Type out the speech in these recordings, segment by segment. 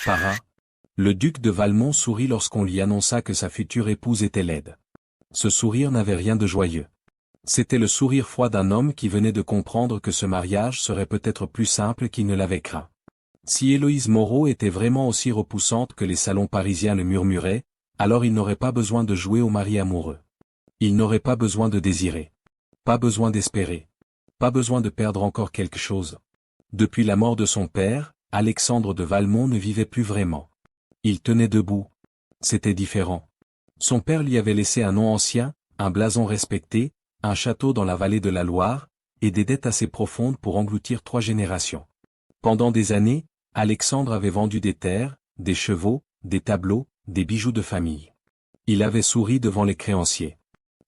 Parrain. Le duc de Valmont sourit lorsqu'on lui annonça que sa future épouse était laide. Ce sourire n'avait rien de joyeux. C'était le sourire froid d'un homme qui venait de comprendre que ce mariage serait peut-être plus simple qu'il ne l'avait craint. Si Héloïse Moreau était vraiment aussi repoussante que les salons parisiens le murmuraient, alors il n'aurait pas besoin de jouer au mari amoureux. Il n'aurait pas besoin de désirer. Pas besoin d'espérer. Pas besoin de perdre encore quelque chose. Depuis la mort de son père, Alexandre de Valmont ne vivait plus vraiment. Il tenait debout. C'était différent. Son père lui avait laissé un nom ancien, un blason respecté, un château dans la vallée de la Loire, et des dettes assez profondes pour engloutir 3 générations. Pendant des années, Alexandre avait vendu des terres, des chevaux, des tableaux, des bijoux de famille. Il avait souri devant les créanciers.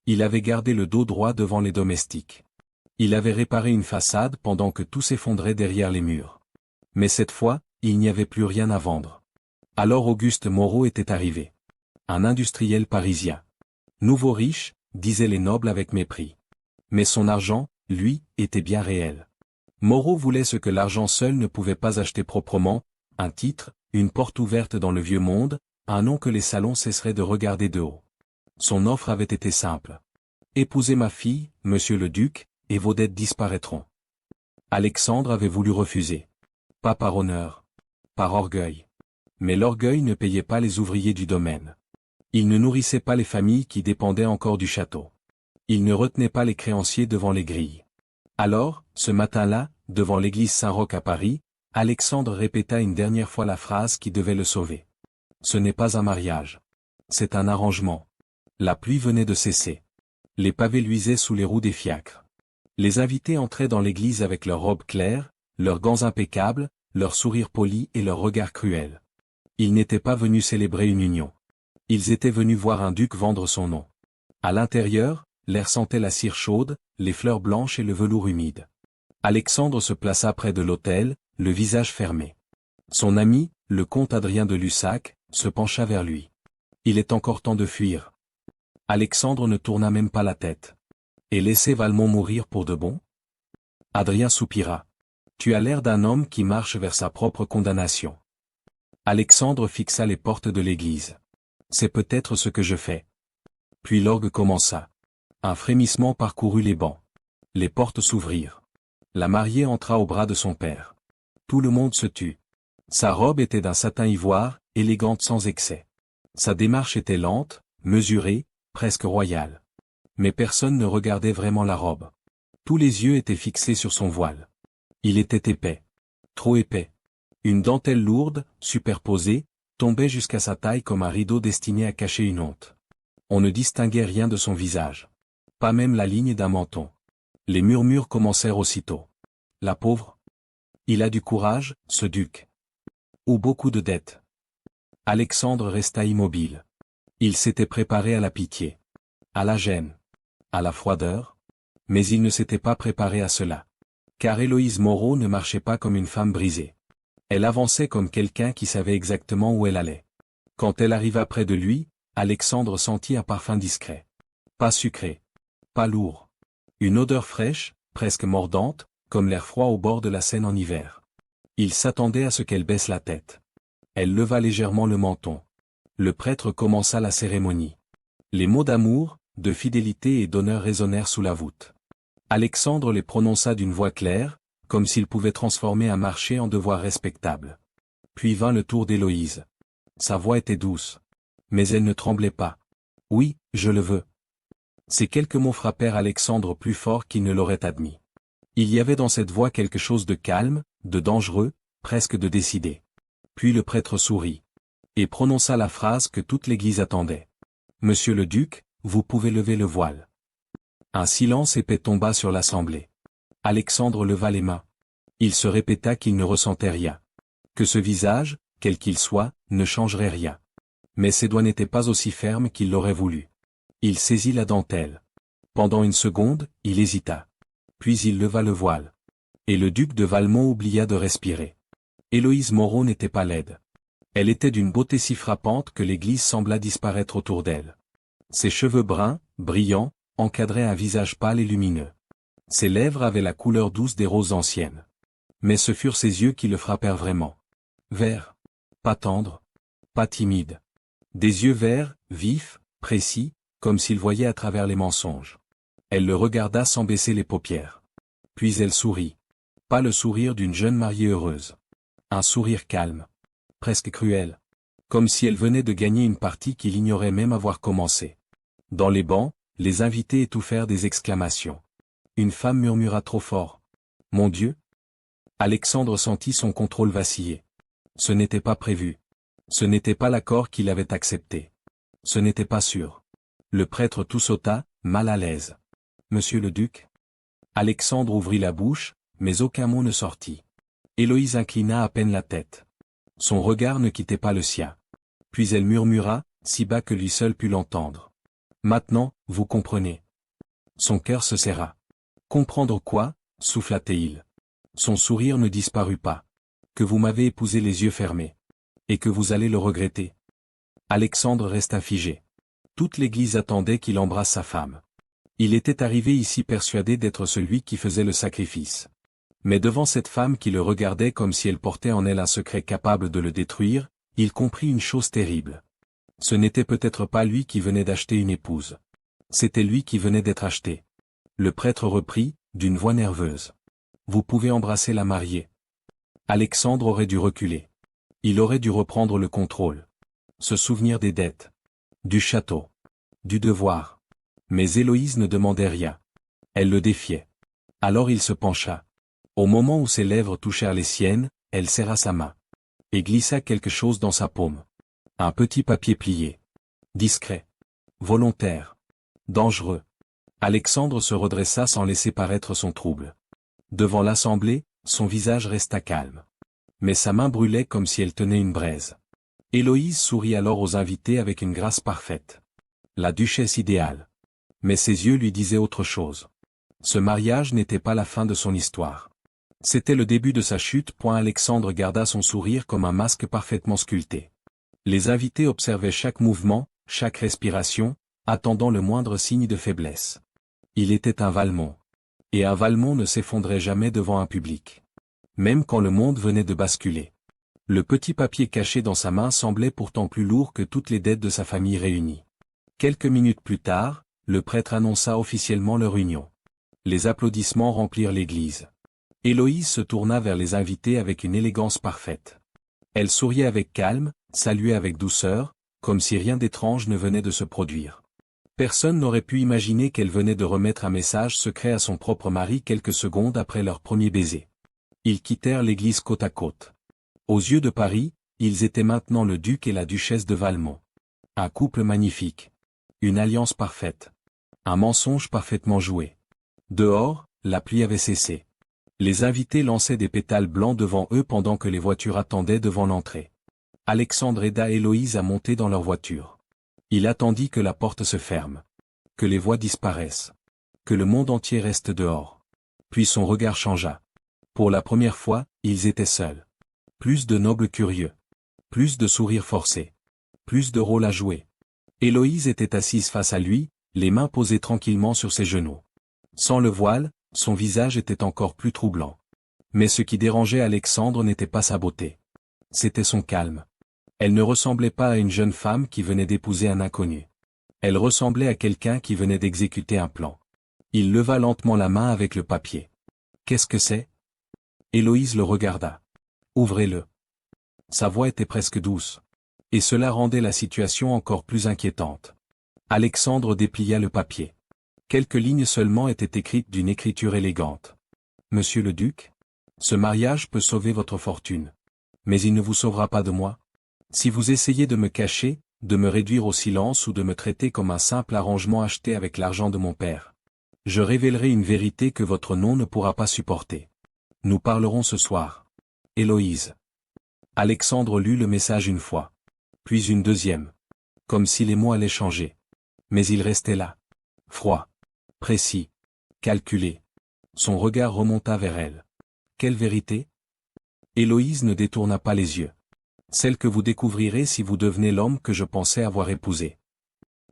Il avait gardé le dos droit devant les domestiques. Il avait réparé une façade pendant que tout s'effondrait derrière les murs. Mais cette fois, il n'y avait plus rien à vendre. Alors Auguste Moreau était arrivé. Un industriel parisien. Nouveau riche, disaient les nobles avec mépris. Mais son argent, lui, était bien réel. Moreau voulait ce que l'argent seul ne pouvait pas acheter proprement, un titre, une porte ouverte dans le vieux monde, un nom que les salons cesseraient de regarder de haut. Son offre avait été simple. Épousez ma fille, monsieur le duc, et vos dettes disparaîtront. Alexandre avait voulu refuser. Pas par honneur. Par orgueil. Mais l'orgueil ne payait pas les ouvriers du domaine. Il ne nourrissait pas les familles qui dépendaient encore du château. Il ne retenait pas les créanciers devant les grilles. Alors, ce matin-là, devant l'église Saint-Roch à Paris, Alexandre répéta une dernière fois la phrase qui devait le sauver. Ce n'est pas un mariage. C'est un arrangement. La pluie venait de cesser. Les pavés luisaient sous les roues des fiacres. Les invités entraient dans l'église avec leurs robes claires, leurs gants impeccables, leurs sourires polis et leurs regards cruels. Ils n'étaient pas venus célébrer une union. Ils étaient venus voir un duc vendre son nom. À l'intérieur, l'air sentait la cire chaude, les fleurs blanches et le velours humide. Alexandre se plaça près de l'autel, le visage fermé. Son ami, le comte Adrien de Lussac, se pencha vers lui. Il est encore temps de fuir. Alexandre ne tourna même pas la tête. Et laisser Valmont mourir pour de bon? Adrien soupira. Tu as l'air d'un homme qui marche vers sa propre condamnation. Alexandre fixa les portes de l'église. C'est peut-être ce que je fais. Puis l'orgue commença. Un frémissement parcourut les bancs. Les portes s'ouvrirent. La mariée entra au bras de son père. Tout le monde se tut. Sa robe était d'un satin ivoire, élégante sans excès. Sa démarche était lente, mesurée, presque royale. Mais personne ne regardait vraiment la robe. Tous les yeux étaient fixés sur son voile. Il était épais. Trop épais. Une dentelle lourde, superposée, tombait jusqu'à sa taille comme un rideau destiné à cacher une honte. On ne distinguait rien de son visage. Pas même la ligne d'un menton. Les murmures commencèrent aussitôt. La pauvre. Il a du courage, ce duc. Ou beaucoup de dettes. Alexandre resta immobile. Il s'était préparé à la pitié. À la gêne. À la froideur. Mais il ne s'était pas préparé à cela. Car Héloïse Moreau ne marchait pas comme une femme brisée. Elle avançait comme quelqu'un qui savait exactement où elle allait. Quand elle arriva près de lui, Alexandre sentit un parfum discret. Pas sucré. Pas lourd. Une odeur fraîche, presque mordante, comme l'air froid au bord de la Seine en hiver. Il s'attendait à ce qu'elle baisse la tête. Elle leva légèrement le menton. Le prêtre commença la cérémonie. Les mots d'amour, de fidélité et d'honneur résonnèrent sous la voûte. Alexandre les prononça d'une voix claire, comme s'il pouvait transformer un marché en devoir respectable. Puis vint le tour d'Héloïse. Sa voix était douce. Mais elle ne tremblait pas. Oui, je le veux. Ces quelques mots frappèrent Alexandre plus fort qu'il ne l'aurait admis. Il y avait dans cette voix quelque chose de calme, de dangereux, presque de décidé. Puis le prêtre sourit. Et prononça la phrase que toute l'église attendait. Monsieur le duc, vous pouvez lever le voile. Un silence épais tomba sur l'assemblée. Alexandre leva les mains. Il se répéta qu'il ne ressentait rien. Que ce visage, quel qu'il soit, ne changerait rien. Mais ses doigts n'étaient pas aussi fermes qu'il l'aurait voulu. Il saisit la dentelle. Pendant une seconde, il hésita. Puis il leva le voile. Et le duc de Valmont oublia de respirer. Héloïse Moreau n'était pas laide. Elle était d'une beauté si frappante que l'église sembla disparaître autour d'elle. Ses cheveux bruns, brillants, encadraient un visage pâle et lumineux. Ses lèvres avaient la couleur douce des roses anciennes. Mais ce furent ses yeux qui le frappèrent vraiment. Verts. Pas tendre, pas timide. Des yeux verts, vifs, précis, comme s'il voyait à travers les mensonges. Elle le regarda sans baisser les paupières. Puis elle sourit. Pas le sourire d'une jeune mariée heureuse. Un sourire calme. Presque cruel. Comme si elle venait de gagner une partie qu'il ignorait même avoir commencé. Dans les bancs, les invités étouffèrent des exclamations. Une femme murmura trop fort. « Mon Dieu !» Alexandre sentit son contrôle vaciller. Ce n'était pas prévu. Ce n'était pas l'accord qu'il avait accepté. Ce n'était pas sûr. Le prêtre tout sauta, mal à l'aise. « Monsieur le duc ?» Alexandre ouvrit la bouche, mais aucun mot ne sortit. Héloïse inclina à peine la tête. Son regard ne quittait pas le sien. Puis elle murmura, si bas que lui seul put l'entendre. « Maintenant, vous comprenez. » Son cœur se serra. « Comprendre quoi ?» souffla-t-il. Son sourire ne disparut pas. « Que vous m'avez épousé les yeux fermés. Et que vous allez le regretter. » Alexandre resta figé. Toute l'église attendait qu'il embrasse sa femme. Il était arrivé ici persuadé d'être celui qui faisait le sacrifice. Mais devant cette femme qui le regardait comme si elle portait en elle un secret capable de le détruire, il comprit une chose terrible. Ce n'était peut-être pas lui qui venait d'acheter une épouse. C'était lui qui venait d'être acheté. Le prêtre reprit, d'une voix nerveuse. « Vous pouvez embrasser la mariée. » Alexandre aurait dû reculer. Il aurait dû reprendre le contrôle. Se souvenir des dettes. Du château. Du devoir. Mais Héloïse ne demandait rien. Elle le défiait. Alors il se pencha. Au moment où ses lèvres touchèrent les siennes, elle serra sa main. Et glissa quelque chose dans sa paume. Un petit papier plié. Discret. Volontaire. Dangereux. Alexandre se redressa sans laisser paraître son trouble. Devant l'assemblée, son visage resta calme. Mais sa main brûlait comme si elle tenait une braise. Héloïse sourit alors aux invités avec une grâce parfaite. La duchesse idéale. Mais ses yeux lui disaient autre chose. Ce mariage n'était pas la fin de son histoire. C'était le début de sa chute. Alexandre garda son sourire comme un masque parfaitement sculpté. Les invités observaient chaque mouvement, chaque respiration, attendant le moindre signe de faiblesse. Il était un Valmont. Et un Valmont ne s'effondrait jamais devant un public. Même quand le monde venait de basculer. Le petit papier caché dans sa main semblait pourtant plus lourd que toutes les dettes de sa famille réunies. Quelques minutes plus tard, le prêtre annonça officiellement leur union. Les applaudissements remplirent l'église. Héloïse se tourna vers les invités avec une élégance parfaite. Elle souriait avec calme, saluait avec douceur, comme si rien d'étrange ne venait de se produire. Personne n'aurait pu imaginer qu'elle venait de remettre un message secret à son propre mari quelques secondes après leur premier baiser. Ils quittèrent l'église côte à côte. Aux yeux de Paris, ils étaient maintenant le duc et la duchesse de Valmont. Un couple magnifique. Une alliance parfaite. Un mensonge parfaitement joué. Dehors, la pluie avait cessé. Les invités lançaient des pétales blancs devant eux pendant que les voitures attendaient devant l'entrée. Alexandre aida Héloïse à monter dans leur voiture. Il attendit que la porte se ferme. Que les voix disparaissent. Que le monde entier reste dehors. Puis son regard changea. Pour la première fois, ils étaient seuls. Plus de nobles curieux. Plus de sourires forcés. Plus de rôles à jouer. Héloïse était assise face à lui, les mains posées tranquillement sur ses genoux. Sans le voile, son visage était encore plus troublant. Mais ce qui dérangeait Alexandre n'était pas sa beauté. C'était son calme. Elle ne ressemblait pas à une jeune femme qui venait d'épouser un inconnu. Elle ressemblait à quelqu'un qui venait d'exécuter un plan. Il leva lentement la main avec le papier. « Qu'est-ce que c'est » Héloïse le regarda. « Ouvrez-le. » Sa voix était presque douce. Et cela rendait la situation encore plus inquiétante. Alexandre déplia le papier. Quelques lignes seulement étaient écrites d'une écriture élégante. « Monsieur le duc, ce mariage peut sauver votre fortune. Mais il ne vous sauvera pas de moi. Si vous essayez de me cacher, de me réduire au silence ou de me traiter comme un simple arrangement acheté avec l'argent de mon père, je révélerai une vérité que votre nom ne pourra pas supporter. Nous parlerons ce soir. Héloïse. » Alexandre lut le message une fois. Puis une deuxième. Comme si les mots allaient changer. Mais il restait là. Froid. Précis. Calculé. Son regard remonta vers elle. Quelle vérité ? Héloïse ne détourna pas les yeux. Celle que vous découvrirez si vous devenez l'homme que je pensais avoir épousé.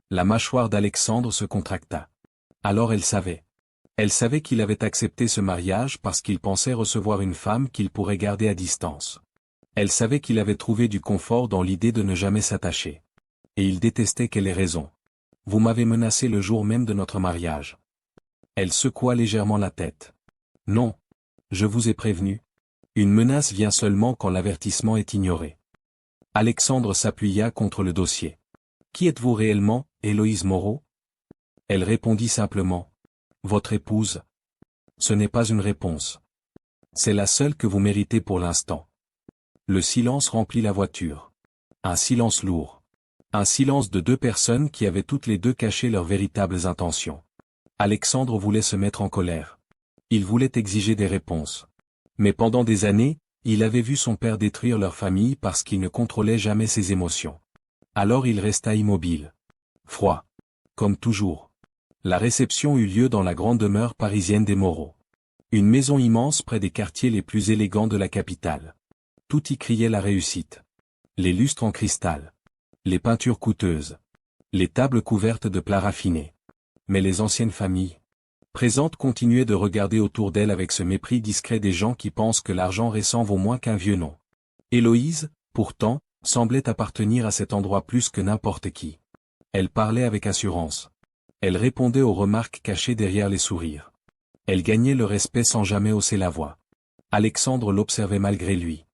La mâchoire d'Alexandre se contracta. Alors elle savait. Elle savait qu'il avait accepté ce mariage parce qu'il pensait recevoir une femme qu'il pourrait garder à distance. Elle savait qu'il avait trouvé du confort dans l'idée de ne jamais s'attacher. Et il détestait qu'elle ait raison. Vous m'avez menacé le jour même de notre mariage. Elle secoua légèrement la tête. Non. Je vous ai prévenu. Une menace vient seulement quand l'avertissement est ignoré. Alexandre s'appuya contre le dossier. Qui êtes-vous réellement, Héloïse Moreau? Elle répondit simplement. Votre épouse. Ce n'est pas une réponse. C'est la seule que vous méritez pour l'instant. Le silence remplit la voiture. Un silence lourd. Un silence de deux personnes qui avaient toutes les deux caché leurs véritables intentions. Alexandre voulait se mettre en colère. Il voulait exiger des réponses. Mais pendant des années, il avait vu son père détruire leur famille parce qu'il ne contrôlait jamais ses émotions. Alors il resta immobile. Froid. Comme toujours. La réception eut lieu dans la grande demeure parisienne des Moreau. Une maison immense près des quartiers les plus élégants de la capitale. Tout y criait la réussite. Les lustres en cristal. Les peintures coûteuses. Les tables couvertes de plats raffinés. Mais les anciennes familles présentes continuaient de regarder autour d'elles avec ce mépris discret des gens qui pensent que l'argent récent vaut moins qu'un vieux nom. Héloïse, pourtant, semblait appartenir à cet endroit plus que n'importe qui. Elle parlait avec assurance. Elle répondait aux remarques cachées derrière les sourires. Elle gagnait le respect sans jamais hausser la voix. Alexandre l'observait malgré lui.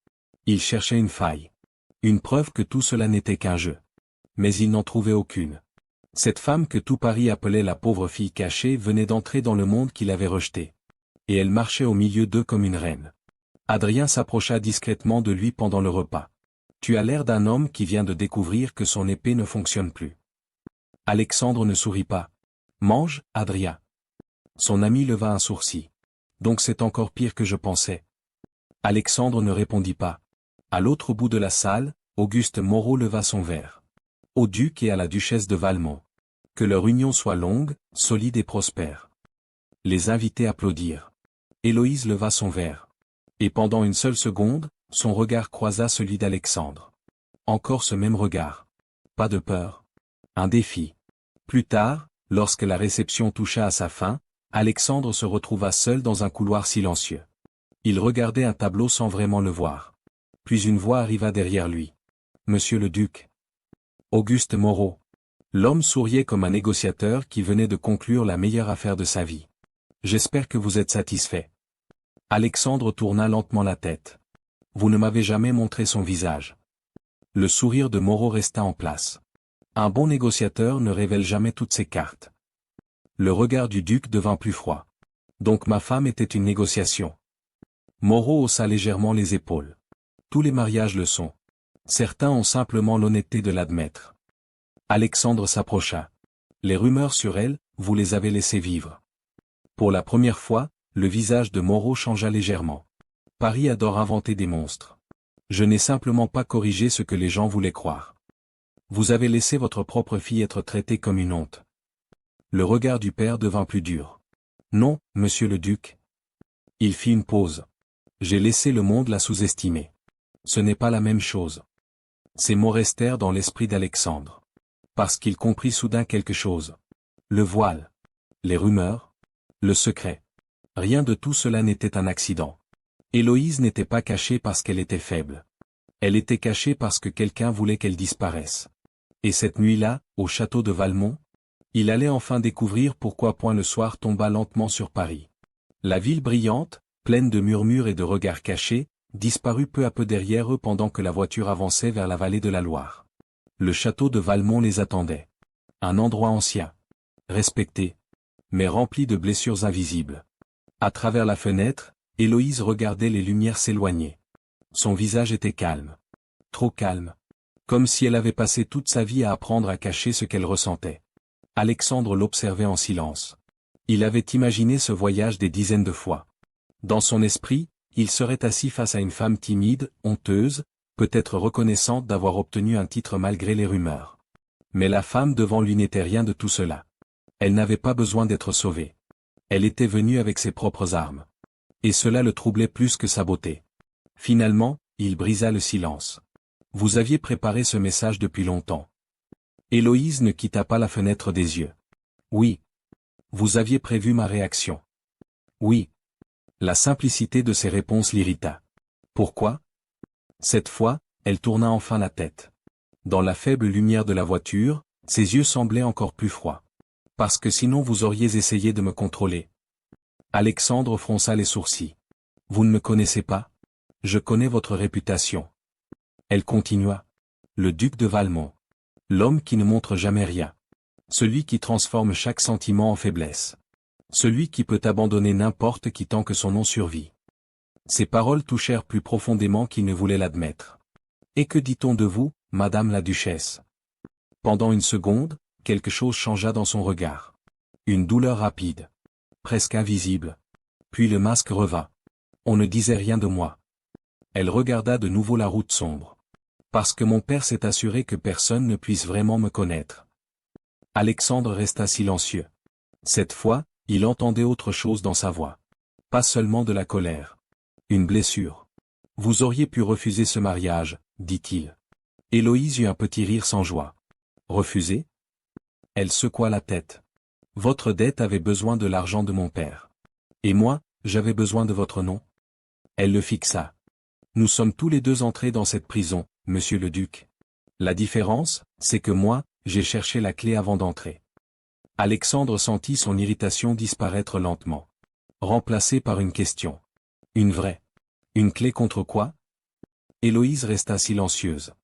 Il cherchait une faille. Une preuve que tout cela n'était qu'un jeu. Mais il n'en trouvait aucune. Cette femme que tout Paris appelait la pauvre fille cachée venait d'entrer dans le monde qu'il avait rejeté. Et elle marchait au milieu d'eux comme une reine. Adrien s'approcha discrètement de lui pendant le repas. Tu as l'air d'un homme qui vient de découvrir que son épée ne fonctionne plus. Alexandre ne sourit pas. Mange, Adrien. Son ami leva un sourcil. Donc c'est encore pire que je pensais. Alexandre ne répondit pas. À l'autre bout de la salle, Auguste Moreau leva son verre. Au duc et à la duchesse de Valmont. Que leur union soit longue, solide et prospère. Les invités applaudirent. Héloïse leva son verre. Et pendant une seule seconde, son regard croisa celui d'Alexandre. Encore ce même regard. Pas de peur. Un défi. Plus tard, lorsque la réception toucha à sa fin, Alexandre se retrouva seul dans un couloir silencieux. Il regardait un tableau sans vraiment le voir. Puis une voix arriva derrière lui. Monsieur le duc. Auguste Moreau. L'homme souriait comme un négociateur qui venait de conclure la meilleure affaire de sa vie. J'espère que vous êtes satisfait. Alexandre tourna lentement la tête. Vous ne m'avez jamais montré son visage. Le sourire de Moreau resta en place. Un bon négociateur ne révèle jamais toutes ses cartes. Le regard du duc devint plus froid. Donc ma femme était une négociation. Moreau haussa légèrement les épaules. Tous les mariages le sont. Certains ont simplement l'honnêteté de l'admettre. Alexandre s'approcha. Les rumeurs sur elle, vous les avez laissées vivre. Pour la première fois, le visage de Moreau changea légèrement. Paris adore inventer des monstres. Je n'ai simplement pas corrigé ce que les gens voulaient croire. Vous avez laissé votre propre fille être traitée comme une honte. Le regard du père devint plus dur. Non, monsieur le duc. Il fit une pause. J'ai laissé le monde la sous-estimer. Ce n'est pas la même chose. Ces mots restèrent dans l'esprit d'Alexandre. Parce qu'il comprit soudain quelque chose. Le voile. Les rumeurs. Le secret. Rien de tout cela n'était un accident. Héloïse n'était pas cachée parce qu'elle était faible. Elle était cachée parce que quelqu'un voulait qu'elle disparaisse. Et cette nuit-là, au château de Valmont, il allait enfin découvrir pourquoi point le soir tomba lentement sur Paris. La ville brillante, pleine de murmures et de regards cachés, disparut peu à peu derrière eux pendant que la voiture avançait vers la vallée de la Loire. Le château de Valmont les attendait. Un endroit ancien. Respecté. Mais rempli de blessures invisibles. À travers la fenêtre, Héloïse regardait les lumières s'éloigner. Son visage était calme. Trop calme. Comme si elle avait passé toute sa vie à apprendre à cacher ce qu'elle ressentait. Alexandre l'observait en silence. Il avait imaginé ce voyage des dizaines de fois. Dans son esprit, il serait assis face à une femme timide, honteuse, peut-être reconnaissante d'avoir obtenu un titre malgré les rumeurs. Mais la femme devant lui n'était rien de tout cela. Elle n'avait pas besoin d'être sauvée. Elle était venue avec ses propres armes. Et cela le troublait plus que sa beauté. Finalement, il brisa le silence. Vous aviez préparé ce message depuis longtemps. Héloïse ne quitta pas la fenêtre des yeux. Oui. Vous aviez prévu ma réaction. Oui. La simplicité de ses réponses l'irrita. Pourquoi? Cette fois, elle tourna enfin la tête. Dans la faible lumière de la voiture, ses yeux semblaient encore plus froids. Parce que sinon vous auriez essayé de me contrôler. Alexandre fronça les sourcils. Vous ne me connaissez pas? Je connais votre réputation. Elle continua. Le duc de Valmont. L'homme qui ne montre jamais rien. Celui qui transforme chaque sentiment en faiblesse. Celui qui peut abandonner n'importe qui tant que son nom survit. Ces paroles touchèrent plus profondément qu'il ne voulait l'admettre. Et que dit-on de vous, madame la duchesse? Pendant une seconde, quelque chose changea dans son regard. Une douleur rapide. Presque invisible. Puis le masque revint. On ne disait rien de moi. Elle regarda de nouveau la route sombre. Parce que mon père s'est assuré que personne ne puisse vraiment me connaître. Alexandre resta silencieux. Cette fois, il entendait autre chose dans sa voix. Pas seulement de la colère. Une blessure. Vous auriez pu refuser ce mariage, dit-il. Héloïse eut un petit rire sans joie. Refuser? Elle secoua la tête. Votre dette avait besoin de l'argent de mon père. Et moi, j'avais besoin de votre nom. Elle le fixa. Nous sommes tous les deux entrés dans cette prison, monsieur le duc. La différence, c'est que moi, j'ai cherché la clé avant d'entrer. Alexandre sentit son irritation disparaître lentement. Remplacée par une question. Une vraie. Une clé contre quoi? Héloïse resta silencieuse.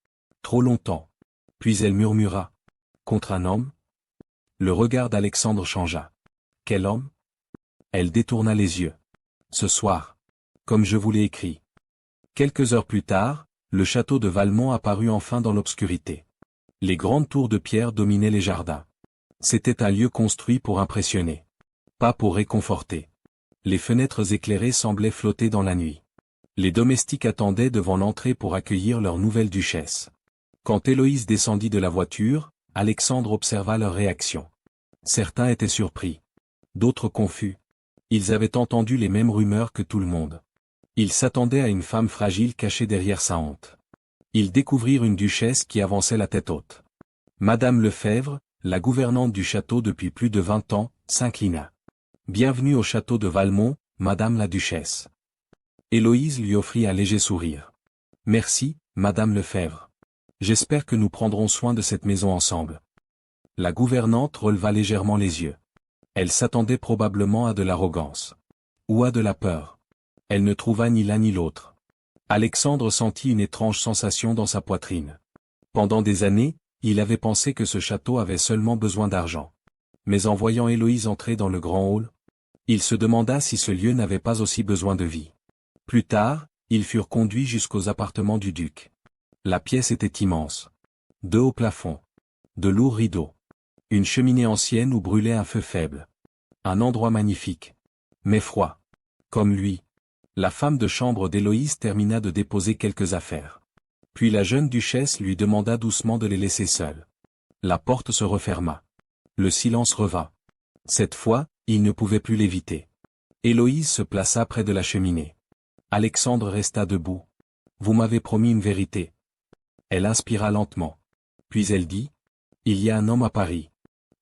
Trop longtemps. Puis elle murmura. Contre un homme? Le regard d'Alexandre changea. Quel homme? Elle détourna les yeux. Ce soir. Comme je vous l'ai écrit. Quelques heures plus tard, le château de Valmont apparut enfin dans l'obscurité. Les grandes tours de pierre dominaient les jardins. C'était un lieu construit pour impressionner. Pas pour réconforter. Les fenêtres éclairées semblaient flotter dans la nuit. Les domestiques attendaient devant l'entrée pour accueillir leur nouvelle duchesse. Quand Héloïse descendit de la voiture, Alexandre observa leur réaction. Certains étaient surpris. D'autres confus. Ils avaient entendu les mêmes rumeurs que tout le monde. Ils s'attendaient à une femme fragile cachée derrière sa honte. Ils découvrirent une duchesse qui avançait la tête haute. Madame Lefebvre, la gouvernante du château depuis plus de 20 ans, s'inclina. Bienvenue au château de Valmont, madame la duchesse. Héloïse lui offrit un léger sourire. Merci, madame Lefebvre. J'espère que nous prendrons soin de cette maison ensemble. La gouvernante releva légèrement les yeux. Elle s'attendait probablement à de l'arrogance. Ou à de la peur. Elle ne trouva ni l'un ni l'autre. Alexandre sentit une étrange sensation dans sa poitrine. Pendant des années, il avait pensé que ce château avait seulement besoin d'argent. Mais en voyant Héloïse entrer dans le grand hall, il se demanda si ce lieu n'avait pas aussi besoin de vie. Plus tard, ils furent conduits jusqu'aux appartements du duc. La pièce était immense. De hauts plafonds. De lourds rideaux. Une cheminée ancienne où brûlait un feu faible. Un endroit magnifique. Mais froid. Comme lui. La femme de chambre d'Héloïse termina de déposer quelques affaires. Puis la jeune duchesse lui demanda doucement de les laisser seuls. La porte se referma. Le silence revint. Cette fois, il ne pouvait plus l'éviter. Héloïse se plaça près de la cheminée. Alexandre resta debout. Vous m'avez promis une vérité. Elle inspira lentement. Puis elle dit, il y a un homme à Paris.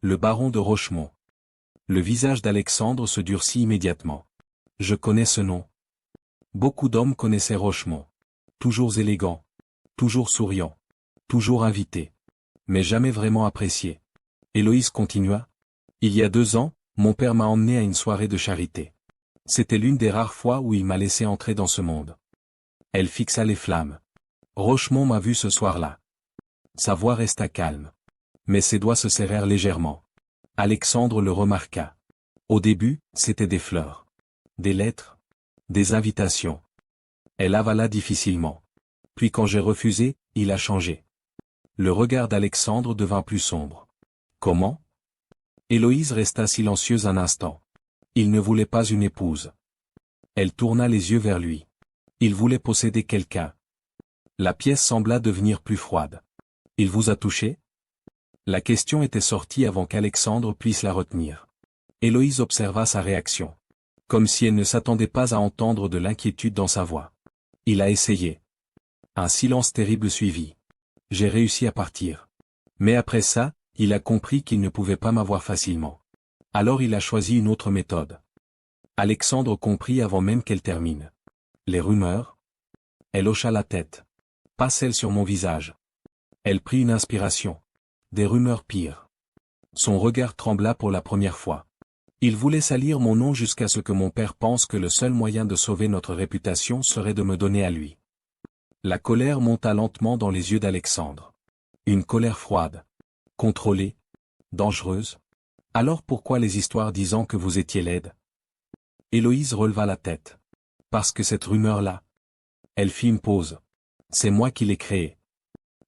Le baron de Rochemont. Le visage d'Alexandre se durcit immédiatement. Je connais ce nom. Beaucoup d'hommes connaissaient Rochemont. Toujours élégant. Toujours souriant. Toujours invité. Mais jamais vraiment apprécié. Héloïse continua. Il y a 2 ans, mon père m'a emmené à une soirée de charité. C'était l'une des rares fois où il m'a laissé entrer dans ce monde. Elle fixa les flammes. Rochemont m'a vu ce soir-là. Sa voix resta calme. Mais ses doigts se serrèrent légèrement. Alexandre le remarqua. Au début, c'était des fleurs. Des lettres. Des invitations. Elle avala difficilement. Puis quand j'ai refusé, il a changé. Le regard d'Alexandre devint plus sombre. Comment? Héloïse resta silencieuse un instant. Il ne voulait pas une épouse. Elle tourna les yeux vers lui. Il voulait posséder quelqu'un. La pièce sembla devenir plus froide. Il vous a touché? La question était sortie avant qu'Alexandre puisse la retenir. Héloïse observa sa réaction. Comme si elle ne s'attendait pas à entendre de l'inquiétude dans sa voix. Il a essayé. Un silence terrible suivit. J'ai réussi à partir. Mais après ça, il a compris qu'il ne pouvait pas m'avoir facilement. Alors il a choisi une autre méthode. Alexandre comprit avant même qu'elle termine. Les rumeurs? Elle hocha la tête. pas celle sur mon visage. Elle prit une inspiration. Des rumeurs pires. Son regard trembla pour la première fois. Il voulait salir mon nom jusqu'à ce que mon père pense que le seul moyen de sauver notre réputation serait de me donner à lui. La colère monta lentement dans les yeux d'Alexandre. Une colère froide. Contrôlée. Dangereuse. Alors pourquoi les histoires disant que vous étiez laide? Héloïse releva la tête. Parce que cette rumeur-là. Elle fit une pause. C'est moi qui l'ai créée.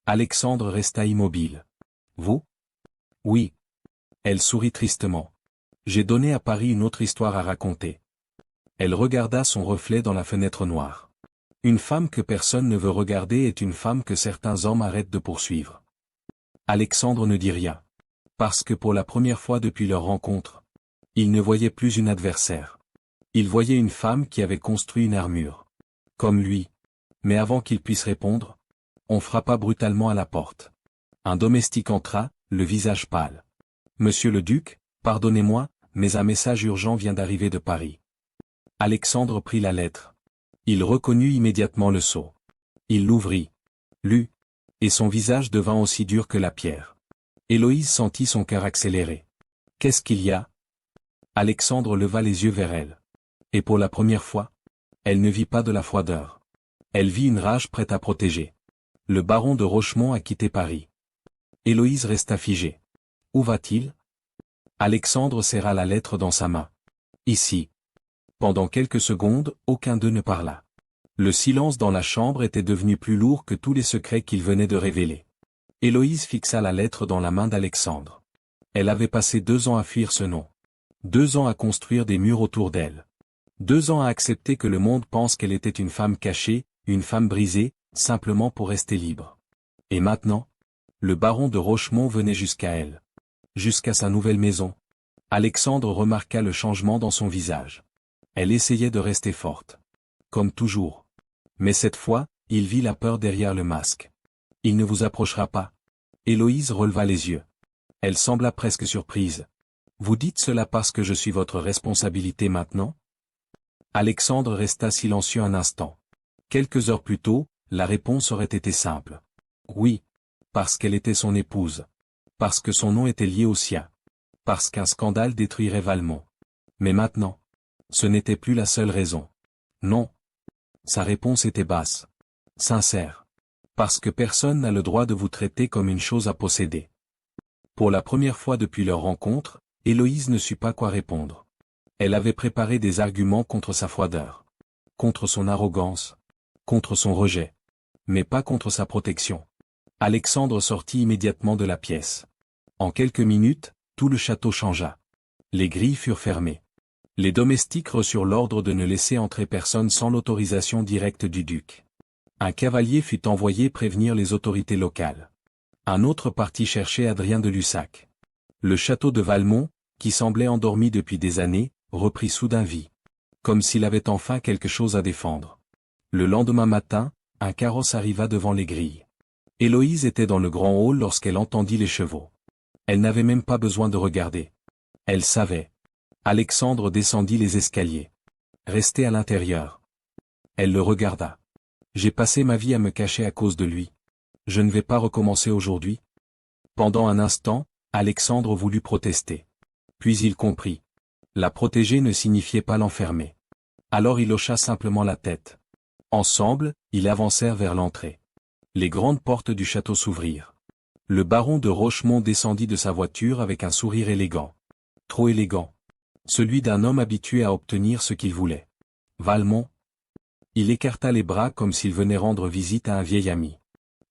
Alexandre resta immobile. Vous? Oui. Elle sourit tristement. J'ai donné à Paris une autre histoire à raconter. Elle regarda son reflet dans la fenêtre noire. Une femme que personne ne veut regarder est une femme que certains hommes arrêtent de poursuivre. Alexandre ne dit rien. Parce que pour la première fois depuis leur rencontre, il ne voyait plus une adversaire. Il voyait une femme qui avait construit une armure. Comme lui. Mais avant qu'il puisse répondre, on frappa brutalement à la porte. Un domestique entra, le visage pâle. Monsieur le duc, pardonnez-moi, mais un message urgent vient d'arriver de Paris. Alexandre prit la lettre. Il reconnut immédiatement le sceau. Il l'ouvrit. Lut. Et son visage devint aussi dur que la pierre. Héloïse sentit son cœur accélérer. Qu'est-ce qu'il y a? Alexandre leva les yeux vers elle. Et pour la première fois, elle ne vit pas de la froideur. Elle vit une rage prête à protéger. Le baron de Rochemont a quitté Paris. Héloïse resta figée. Où va-t-il? Alexandre serra la lettre dans sa main. Ici. Pendant quelques secondes, aucun d'eux ne parla. Le silence dans la chambre était devenu plus lourd que tous les secrets qu'il venait de révéler. Héloïse fixa la lettre dans la main d'Alexandre. Elle avait passé 2 ans à fuir ce nom. 2 ans à construire des murs autour d'elle. 2 ans à accepter que le monde pense qu'elle était une femme cachée, une femme brisée, simplement pour rester libre. Et maintenant, le baron de Rochemont venait jusqu'à elle. Jusqu'à sa nouvelle maison. Alexandre remarqua le changement dans son visage. Elle essayait de rester forte. Comme toujours. Mais cette fois, il vit la peur derrière le masque. Il ne vous approchera pas. Héloïse releva les yeux. Elle sembla presque surprise. Vous dites cela parce que je suis votre responsabilité maintenant? Alexandre resta silencieux un instant. Quelques heures plus tôt, la réponse aurait été simple. Oui. Parce qu'elle était son épouse. Parce que son nom était lié au sien. Parce qu'un scandale détruirait Valmont. Mais maintenant, ce n'était plus la seule raison. Non. Sa réponse était basse. Sincère. Parce que personne n'a le droit de vous traiter comme une chose à posséder. Pour la première fois depuis leur rencontre, Héloïse ne sut pas quoi répondre. Elle avait préparé des arguments contre sa froideur. Contre son arrogance. Contre son rejet. Mais pas contre sa protection. Alexandre sortit immédiatement de la pièce. En quelques minutes, tout le château changea. Les grilles furent fermées. Les domestiques reçurent l'ordre de ne laisser entrer personne sans l'autorisation directe du duc. Un cavalier fut envoyé prévenir les autorités locales. Un autre partit chercher Adrien de Lussac. Le château de Valmont, qui semblait endormi depuis des années, reprit soudain vie. Comme s'il avait enfin quelque chose à défendre. Le lendemain matin, un carrosse arriva devant les grilles. Héloïse était dans le grand hall lorsqu'elle entendit les chevaux. Elle n'avait même pas besoin de regarder. Elle savait. Alexandre descendit les escaliers. Resté à l'intérieur. Elle le regarda. J'ai passé ma vie à me cacher à cause de lui. Je ne vais pas recommencer aujourd'hui. Pendant un instant, Alexandre voulut protester. Puis il comprit. La protéger ne signifiait pas l'enfermer. Alors il hocha simplement la tête. Ensemble, ils avancèrent vers l'entrée. Les grandes portes du château s'ouvrirent. Le baron de Rochemont descendit de sa voiture avec un sourire élégant. Trop élégant. Celui d'un homme habitué à obtenir ce qu'il voulait. Valmont. Il écarta les bras comme s'il venait rendre visite à un vieil ami.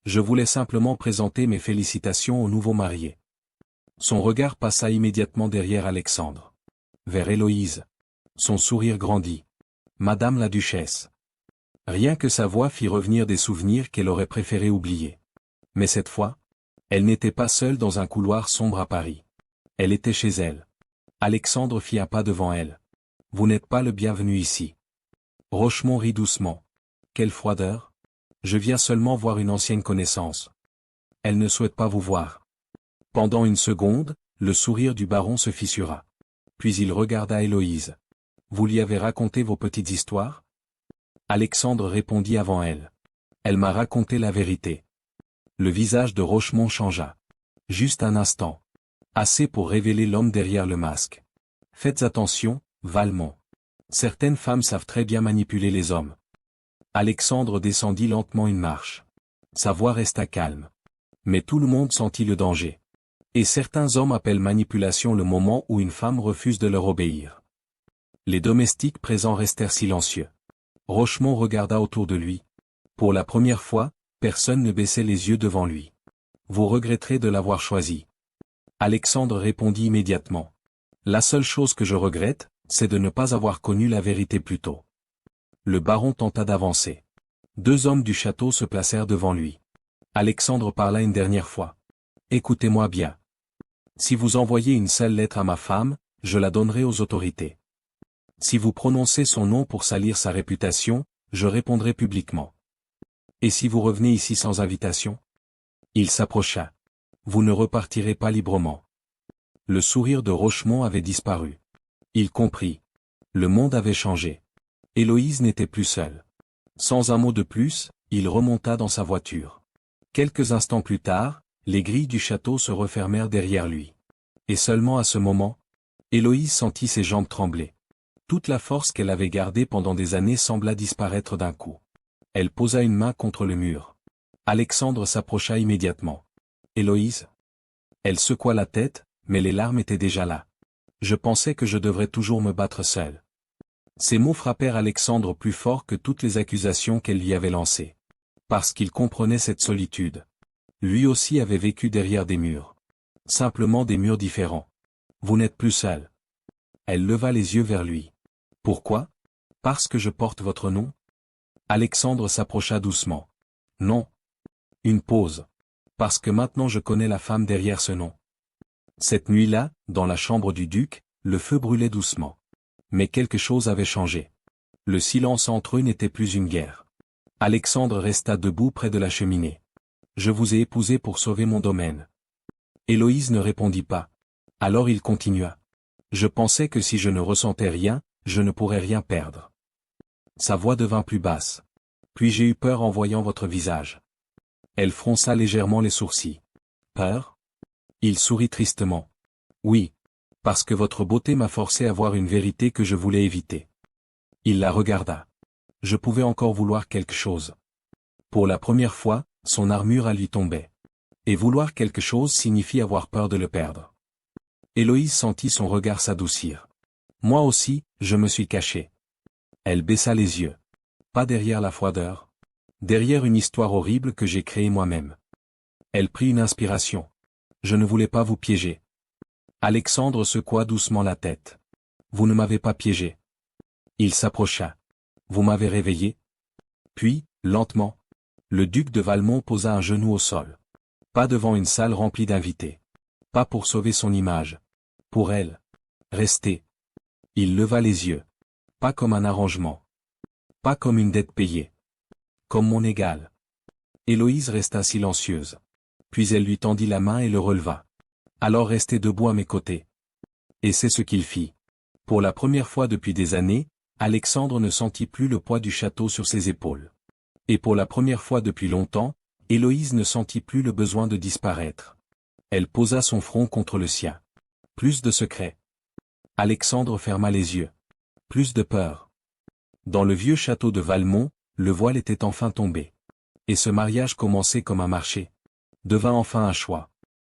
Je voulais simplement présenter mes félicitations au nouveau marié. Son regard passa immédiatement derrière Alexandre. Vers Héloïse. Son sourire grandit. Madame la duchesse. Rien que sa voix fit revenir des souvenirs qu'elle aurait préféré oublier. Mais cette fois, elle n'était pas seule dans un couloir sombre à Paris. Elle était chez elle. Alexandre fit un pas devant elle. Vous n'êtes pas le bienvenu ici. Rochemont rit doucement. Quelle froideur. Je viens seulement voir une ancienne connaissance. Elle ne souhaite pas vous voir. Pendant une seconde, le sourire du baron se fissura. Puis il regarda Héloïse. Vous lui avez raconté vos petites histoires? Alexandre répondit avant elle. Elle m'a raconté la vérité. Le visage de Rochemont changea. Juste un instant. Assez pour révéler l'homme derrière le masque. Faites attention, Valmont. Certaines femmes savent très bien manipuler les hommes. Alexandre descendit lentement une marche. Sa voix resta calme. Mais tout le monde sentit le danger. Et certains hommes appellent manipulation le moment où une femme refuse de leur obéir. Les domestiques présents restèrent silencieux. Rochemont regarda autour de lui. Pour la première fois, personne ne baissait les yeux devant lui. Vous regretterez de l'avoir choisi. Alexandre répondit immédiatement. La seule chose que je regrette, c'est de ne pas avoir connu la vérité plus tôt. Le baron tenta d'avancer. Deux hommes du château se placèrent devant lui. Alexandre parla une dernière fois. Écoutez-moi bien. Si vous envoyez une seule lettre à ma femme, je la donnerai aux autorités. Si vous prononcez son nom pour salir sa réputation, je répondrai publiquement. Et si vous revenez ici sans invitation? Il s'approcha. Vous ne repartirez pas librement. Le sourire de Rochemont avait disparu. Il comprit. Le monde avait changé. Héloïse n'était plus seule. Sans un mot de plus, il remonta dans sa voiture. Quelques instants plus tard, les grilles du château se refermèrent derrière lui. Et seulement à ce moment, Héloïse sentit ses jambes trembler. Toute la force qu'elle avait gardée pendant des années sembla disparaître d'un coup. Elle posa une main contre le mur. Alexandre s'approcha immédiatement. Héloïse? Elle secoua la tête, mais les larmes étaient déjà là. Je pensais que je devrais toujours me battre seule. Ces mots frappèrent Alexandre plus fort que toutes les accusations qu'elle lui avait lancées. Parce qu'il comprenait cette solitude. Lui aussi avait vécu derrière des murs. Simplement des murs différents. Vous n'êtes plus seul. Elle leva les yeux vers lui. Pourquoi? Parce que je porte votre nom? Alexandre s'approcha doucement. Non. Une pause. Parce que maintenant je connais la femme derrière ce nom. Cette nuit-là, dans la chambre du duc, le feu brûlait doucement. Mais quelque chose avait changé. Le silence entre eux n'était plus une guerre. Alexandre resta debout près de la cheminée. Je vous ai épousé pour sauver mon domaine. Héloïse ne répondit pas. Alors il continua. Je pensais que si je ne ressentais rien, je ne pourrais rien perdre. Sa voix devint plus basse. Puis j'ai eu peur en voyant votre visage. Elle fronça légèrement les sourcils. Peur? Il sourit tristement. Oui. Parce que votre beauté m'a forcé à voir une vérité que je voulais éviter. Il la regarda. Je pouvais encore vouloir quelque chose. Pour la première fois, son armure à lui tombait. Et vouloir quelque chose signifie avoir peur de le perdre. Héloïse sentit son regard s'adoucir. Moi aussi, je me suis caché. Elle baissa les yeux. Pas derrière la froideur. Derrière une histoire horrible que j'ai créée moi-même. Elle prit une inspiration. Je ne voulais pas vous piéger. Alexandre secoua doucement la tête. Vous ne m'avez pas piégé. Il s'approcha. Vous m'avez réveillé? Puis, lentement, le duc de Valmont posa un genou au sol. Pas devant une salle remplie d'invités. Pas pour sauver son image. Pour elle. Restez. Il leva les yeux. Pas comme un arrangement. Pas comme une dette payée. Comme mon égal. Héloïse resta silencieuse. Puis elle lui tendit la main et le releva. Alors restez debout à mes côtés. Et c'est ce qu'il fit. Pour la première fois depuis des années, Alexandre ne sentit plus le poids du château sur ses épaules. Et pour la première fois depuis longtemps, Héloïse ne sentit plus le besoin de disparaître. Elle posa son front contre le sien. Plus de secret. Alexandre ferma les yeux. Plus de peur. Dans le vieux château de Valmont, le voile était enfin tombé. Et ce mariage commençait comme un marché. Devint enfin un choix.